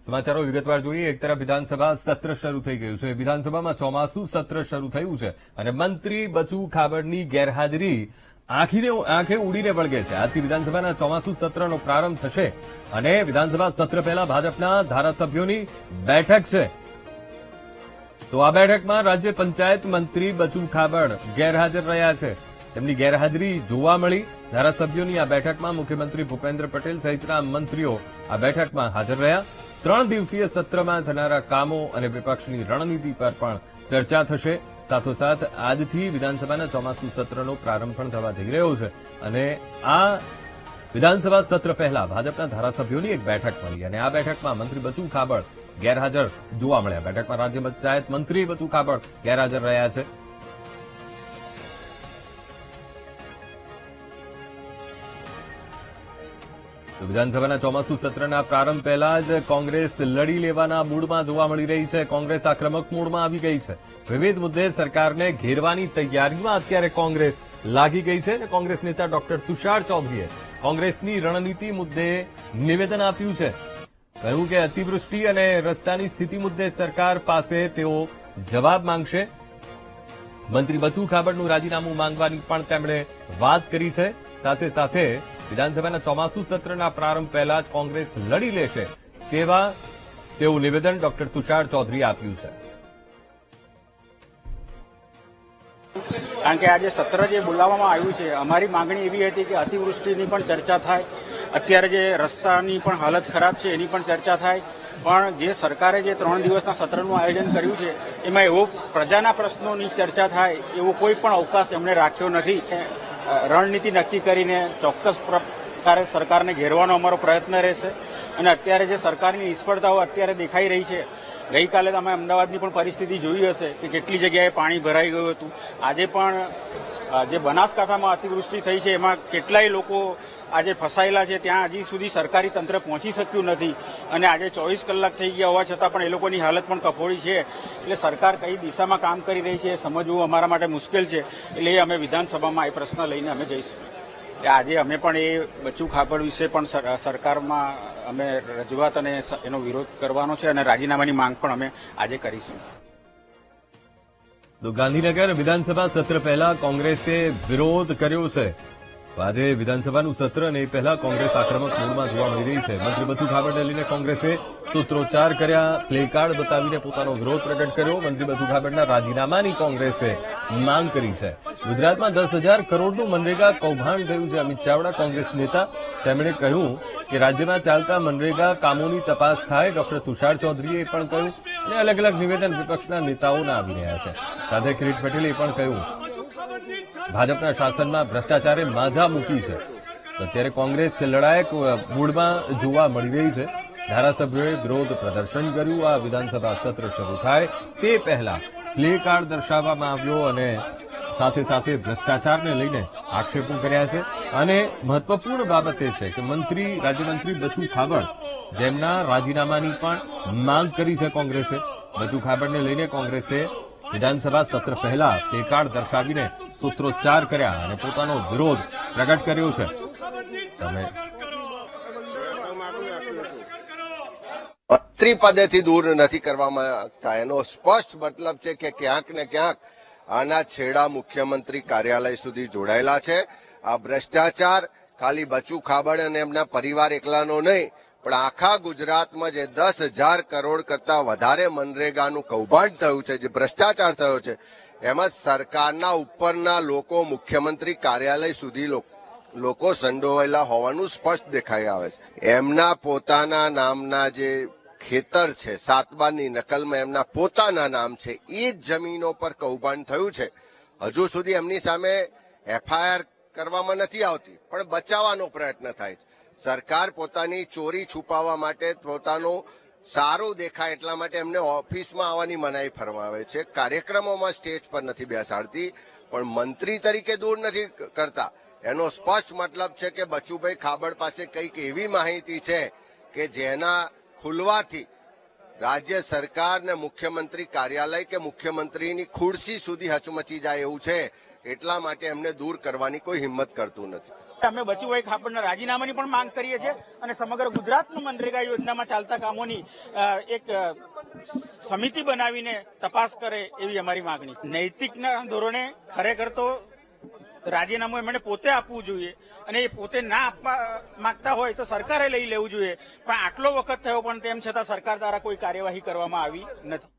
સમાચારો વિગતવાર જોઈએ। એક તરફ વિધાનસભા સત્ર શરૂ થઈ ગયું છે। વિધાનસભામાં ચોમાસુ સત્ર શરૂ થયું છે અને મંત્રી બચુ ખાબડની ગેરહાજરી આંખે ઉડીને વળગે છે। આજથી વિધાનસભાના ચોમાસુ સત્રનો પ્રારંભ થશે અને વિધાનસભા સત્ર પહેલા ભાજપના ધારાસભ્યોની બેઠક છે। તો આ બેઠકમાં રાજ્ય પંચાયત મંત્રી બચુ ખાબડ ગેરહાજર રહ્યા છે। તેમની ગેરહાજરી જોવા મળી। ધારાસભ્યોની આ બેઠકમાં મુખ્યમંત્રી ભૂપેન્દ્ર પટેલ સહિતના મંત્રીઓ આ બેઠકમાં હાજર રહ્યા। 3 દિવસીય સત્રમાં થનારા કામો અને વિપક્ષની રણનીતિ પર પણ ચર્ચા થશે। સાથોસાથ આજથી વિધાનસભાના ચોમાસુ સત્રનો પ્રારંભ પણ થવા જઈ રહ્યો છે અને આ વિધાનસભા સત્ર પહેલા ભાજપના ધારાસભ્યોની એક બેઠક મળી અને આ બેઠકમાં મંત્રી બચુ ખાબડ ગેરહાજર જોવા મળ્યા। બેઠકમાં રાજ્ય પંચાયત મંત્રી બચુ ખાબડ ગેરહાજર રહ્યા છે। વિધાનસભાના ચોમાસુ સત્રના પ્રારંભ પહેલા જ કોંગ્રેસ લડી લેવાના મૂડમાં જોવા મળી રહી છે। કોંગ્રેસ આક્રમક મૂડમાં આવી ગઈ છે। વિવિધ મુદ્દે સરકારને ઘેરવાની તૈયારીમાં અત્યારે કોંગ્રેસ લાગી ગઈ છે અને કોંગ્રેસ નેતા ડોક્ટર તુષાર ચૌધરીએ કોંગ્રેસની રણનીતિ મુદ્દે નિવેદન આપ્યું છે। કહ્યું કે અતિવૃષ્ટિ અને રસ્તાની સ્થિતિ મુદ્દે સરકાર પાસે તેઓ જવાબ માંગશે। મંત્રી બચુ ખાબડનું રાજીનામું માંગવાની પણ તેમણે વાત કરી છે। સાથે સાથે વિધાનસભાના ચોમાસુ સત્રના પ્રારંભ પહેલા જ કોંગ્રેસ લડી લેશે તેવું નિવેદન ડોક્ટર તુષાર ચૌધરીએ આપ્યું છે। કારણ કે આજે સત્ર જે બોલાવવામાં આવ્યું છે, અમારી માંગણી એવી હતી કે અતિવૃષ્ટિની પણ ચર્ચા થાય, અત્યારે જે રસ્તાની પણ હાલત ખરાબ છે એની પણ ચર્ચા થાય, પણ જે સરકારે જે 3 દિવસના સત્રનું આયોજન કર્યું છે એમાં એવો પ્રજાના પ્રશ્નોની ચર્ચા થાય એવો કોઈ પણ અવકાશ એમણે રાખ્યો નથી। રણનીતિ નક્કી કરીને ચોક્કસ પ્રકારે સરકારને ઘેરવાનો અમારો પ્રયત્ન રહેશે અને અત્યારે જે સરકારની નિષ્ફળતાઓ અત્યારે દેખાઈ રહી છે, ગઈકાલે તમે અમદાવાદની પણ પરિસ્થિતિ જોઈ હશે કે કેટલી જગ્યાએ પાણી ભરાઈ ગયું હતું। આજે પણ જે બનાસકાંઠામાં અતિવૃષ્ટિ થઈ છે એમાં કેટલાય લોકો આજે ફસાયેલા છે, ત્યાં હજી સુધી સરકારી તંત્ર પહોંચી શક્યું નથી અને આજે 24 કલાક થઈ ગયા હોવા છતાં પણ એ લોકોની હાલત પણ કફોડી છે। એટલે સરકાર કઈ દિશામાં કામ કરી રહી છે એ સમજવું અમારા માટે મુશ્કેલ છે। એટલે અમે વિધાનસભામાં એ પ્રશ્ન લઈને અમે જઈશું। આજે અમે પણ એ બચુ ખાબડ વિશે પણ સરકારમાં અમે રજૂઆત અને એનો વિરોધ કરવાનો છે અને રાજીનામાની માંગ પણ અમે આજે કરીશું। તો ગાંધીનગર વિધાનસભા સત્ર પહેલા કોંગ્રેસે વિરોધ કર્યો છે। આજે વિધાનસભાનું સત્ર અને એ પહેલા કોંગ્રેસ આક્રમક મૂડમાં જોવા મળી રહી છે। મંત્રી બચુ ખાબડને લઈને કોંગ્રેસે સૂત્રોચ્ચાર કર્યા, પ્લેકાર્ડ બતાવીને પોતાનો વિરોધ પ્રગટ કર્યો। મંત્રી બચુ ખાબડના રાજીનામાની કોંગ્રેસે માંગ કરી છે। ગુજરાતમાં 10,000 કરોડનું મનરેગા કૌભાંડ થયું છે। અમિત ચાવડા કોંગ્રેસ નેતા, તેમણે કહ્યું કે રાજ્યમાં ચાલતા મનરેગા કામોની તપાસ થાય। ડોક્ટર તુષાર ચૌધરીએ પણ કહ્યું અને અલગ અલગ નિવેદન વિપક્ષના નેતાઓના આવી રહ્યા છે। સાથે કિરીટ પટેલે પણ કહ્યું ભાજપના શાસનમાં ભ્રષ્ટાચારે માઝા મૂકી છે। તો અત્યારે કોંગ્રેસ લડાયક મૂડમાં જોવા મળી રહી છે। ધારાસભ્યોએ વિરોધ પ્રદર્શન કર્યું। આ વિધાનસભા સત્ર શરૂ થાય તે પહેલા પ્લે કાર્ડ દર્શાવવામાં આવ્યો અને સાથે સાથે ભ્રષ્ટાચારને લઈને આક્ષેપો કર્યા છે। અને મહત્વપૂર્ણ બાબત એ છે કે રાજ્યમંત્રી બચુ ખાબડ, જેમના રાજીનામાની પણ માંગ કરી છે કોંગ્રેસે, બચુ ખાબડને લઈને કોંગ્રેસે વિધાનસભા સત્ર પહેલા પ્લેકાર્ડ દર્શાવીને સૂત્રોચ્ચાર કર્યા અને પોતાનો વિરોધ પ્રગટ કર્યો છે। મંત્રીપદેથી દૂર નથી કરવામાં માંગતા, એનો સ્પષ્ટ મતલબ છે કે ક્યાંક ને ક્યાંક આના છેડા મુખ્યમંત્રી કાર્યાલય સુધી જોડાયેલા છે। આ ભ્રષ્ટાચાર ખાલી બચુ ખાબડ અને એમના પરિવાર એકલાનો નહીં, પણ આખા ગુજરાતમાં જે 10,000 કરોડ કરતા વધારે મનરેગાનું કૌભાંડ થયું છે, જે ભ્રષ્ટાચાર થયો છે, એમાં સરકારના ઉપરના લોકો મુખ્યમંત્રી કાર્યાલય સુધી લોકો સંડોવાયેલા હોવાનું સ્પષ્ટ દેખાઈ આવે છે। એમના પોતાના નામના જે ખેતર છે, 7/12ની નકલમાં એમના પોતાના નામ છે, એ જ જમીનો પર કૌભાંડ થયું છે। હજુ સુધી એમની સામે FIR કરવામાં નથી આવતી, પણ બચાવવાનો પ્રયત્ન થાય છે। સરકાર પોતાની ચોરી છુપાવવા માટે, પોતાનું સારું દેખાય એટલા માટે એમને ઓફિસમાં આવવાની મનાઈ ફરમાવે છે, કાર્યક્રમોમાં સ્ટેજ પર નથી બેસાડતી, પણ મંત્રી તરીકે દૂર નથી કરતા। એનો સ્પષ્ટ મતલબ છે કે બચુભાઈ ખાબડ પાસે કંઈક એવી માહિતી છે કે જેના ખુલવાથી રાજ્ય સરકાર ને મુખ્યમંત્રી કાર્યાલય કે મુખ્યમંત્રીની ખુરશી સુધી હચમચી જાય એવું છે। એટલા માટે એમને દૂર કરવાની કોઈ હિંમત કરતું નથી। અમે બચુભાઈ ખાપડના રાજીનામાની પણ માંગ કરીએ છીએ અને સમગ્ર ગુજરાતમાં મનરેગા યોજનામાં ચાલતા કામોની એક સમિતિ બનાવીને તપાસ કરે એવી અમારી માંગણી. નૈતિકના ધોરણે ખરેખર તો રાજીનામું એમણે પોતે આપવું જોઈએ અને એ પોતે ના આપવા માંગતા હોય તો સરકારે લઈ લેવું જોઈએ, પણ આટલો વખત થયો પણ તેમ છતાં સરકાર દ્વારા કોઈ કાર્યવાહી કરવામાં આવી નથી.